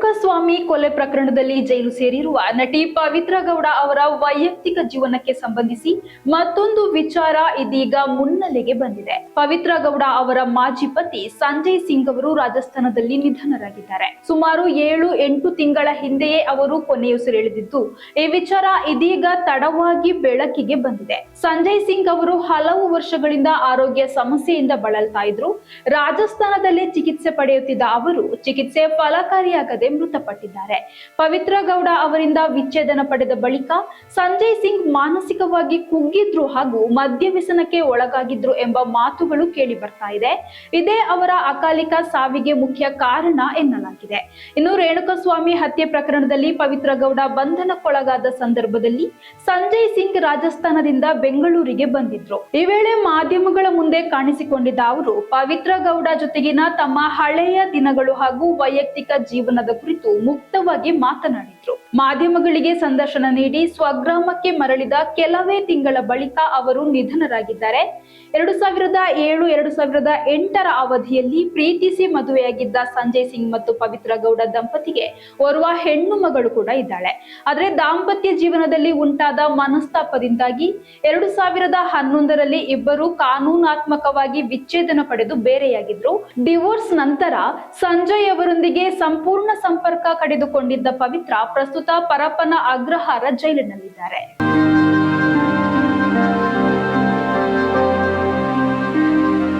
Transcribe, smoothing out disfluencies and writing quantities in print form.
ರೇಣುಕಾಸ್ವಾಮಿ ಕೊಲೆ ಪ್ರಕರಣದಲ್ಲಿ ಜೈಲು ಸೇರಿರುವ ನಟಿ ಪವಿತ್ರ ಗೌಡ ಅವರ ವೈಯಕ್ತಿಕ ಜೀವನಕ್ಕೆ ಸಂಬಂಧಿಸಿ ಮತ್ತೊಂದು ವಿಚಾರ ಇದೀಗ ಮುನ್ನೆಲೆಗೆ ಬಂದಿದೆ. ಪವಿತ್ರ ಗೌಡ ಅವರ ಮಾಜಿ ಪತಿ ಸಂಜಯ್ ಸಿಂಗ್ ಅವರು ರಾಜಸ್ಥಾನದಲ್ಲಿ ನಿಧನರಾಗಿದ್ದಾರೆ. ಸುಮಾರು 7-8 ತಿಂಗಳ ಹಿಂದೆಯೇ ಅವರು ಕೊನೆಯುಸಿರೆಳೆದಿದ್ದು, ಈ ವಿಚಾರ ಇದೀಗ ತಡವಾಗಿ ಬೆಳಕಿಗೆ ಬಂದಿದೆ. ಸಂಜಯ್ ಸಿಂಗ್ ಅವರು ಹಲವು ವರ್ಷಗಳಿಂದ ಆರೋಗ್ಯ ಸಮಸ್ಯೆಯಿಂದ ಬಳಲ್ತಾ ಇದ್ರು. ರಾಜಸ್ಥಾನದಲ್ಲಿ ಚಿಕಿತ್ಸೆ ಪಡೆಯುತ್ತಿದ್ದ ಅವರು ಚಿಕಿತ್ಸೆ ಫಲಕಾರಿಯಾಗದೆ ಮೃತಪಟ್ಟಿದ್ದಾರೆ. ಪವಿತ್ರ ಗೌಡ ಅವರಿಂದ ವಿಚ್ಛೇದನ ಪಡೆದ ಬಳಿಕ ಸಂಜಯ್ ಸಿಂಗ್ ಮಾನಸಿಕವಾಗಿ ಕುಗ್ಗಿದ್ರು ಹಾಗೂ ಮದ್ಯ ವ್ಯಸನಕ್ಕೆ ಒಳಗಾಗಿದ್ರು ಎಂಬ ಮಾತುಗಳು ಕೇಳಿ ಬರ್ತಾ ಇದೆ. ಇದೇ ಅವರ ಅಕಾಲಿಕ ಸಾವಿಗೆ ಮುಖ್ಯ ಕಾರಣ ಎನ್ನಲಾಗಿದೆ. ಇನ್ನು ರೇಣುಕಾಸ್ವಾಮಿ ಹತ್ಯೆ ಪ್ರಕರಣದಲ್ಲಿ ಪವಿತ್ರ ಗೌಡ ಬಂಧನಕ್ಕೊಳಗಾದ ಸಂದರ್ಭದಲ್ಲಿ ಸಂಜಯ್ ಸಿಂಗ್ ರಾಜಸ್ಥಾನದಿಂದ ಬೆಂಗಳೂರಿಗೆ ಬಂದಿದ್ರು. ಈ ವೇಳೆ ಮಾಧ್ಯಮಗಳ ಮುಂದೆ ಕಾಣಿಸಿಕೊಂಡಿದ್ದ ಅವರು ಪವಿತ್ರ ಗೌಡ ಜೊತೆಗಿನ ತಮ್ಮ ಹಳೆಯ ದಿನಗಳು ಹಾಗೂ ವೈಯಕ್ತಿಕ ಜೀವನದ ಕುರಿತು ಮುಕ್ತವಾಗಿ ಮಾತನಾಡಿದ್ರು. ಮಾಧ್ಯಮಗಳಿಗೆ ಸಂದರ್ಶನ ನೀಡಿ ಸ್ವಗ್ರಾಮಕ್ಕೆ ಮರಳಿದ ಕೆಲವೇ ತಿಂಗಳ ಬಳಿಕ ಅವರು ನಿಧನರಾಗಿದ್ದಾರೆ. 2007-2008 ಅವಧಿಯಲ್ಲಿ ಪ್ರೀತಿಸಿ ಮದುವೆಯಾಗಿದ್ದ ಸಂಜಯ್ ಸಿಂಗ್ ಮತ್ತು ಪವಿತ್ರ ಗೌಡ ದಂಪತಿಗೆ ಓರ್ವ ಹೆಣ್ಣು ಮಗಳು ಕೂಡ ಇದ್ದಾಳೆ. ಆದರೆ ದಾಂಪತ್ಯ ಜೀವನದಲ್ಲಿ ಉಂಟಾದ ಮನಸ್ತಾಪದಿಂದಾಗಿ 2011ರಲ್ಲಿ ಇಬ್ಬರು ಕಾನೂನಾತ್ಮಕವಾಗಿ ವಿಚ್ಛೇದನ ಪಡೆದು ಬೇರೆಯಾಗಿದ್ರು. ಡಿವೋರ್ಸ್ ನಂತರ ಸಂಜಯ್ ಅವರೊಂದಿಗೆ ಸಂಪೂರ್ಣ ಸಂಪರ್ಕ ಕಡಿದುಕೊಂಡಿದ್ದ ಪವಿತ್ರ ಪ್ರಸ್ತುತ ಪರಪ್ಪನ ಅಗ್ರಹಾರ ಜೈಲಿನಲ್ಲಿದ್ದಾರೆ.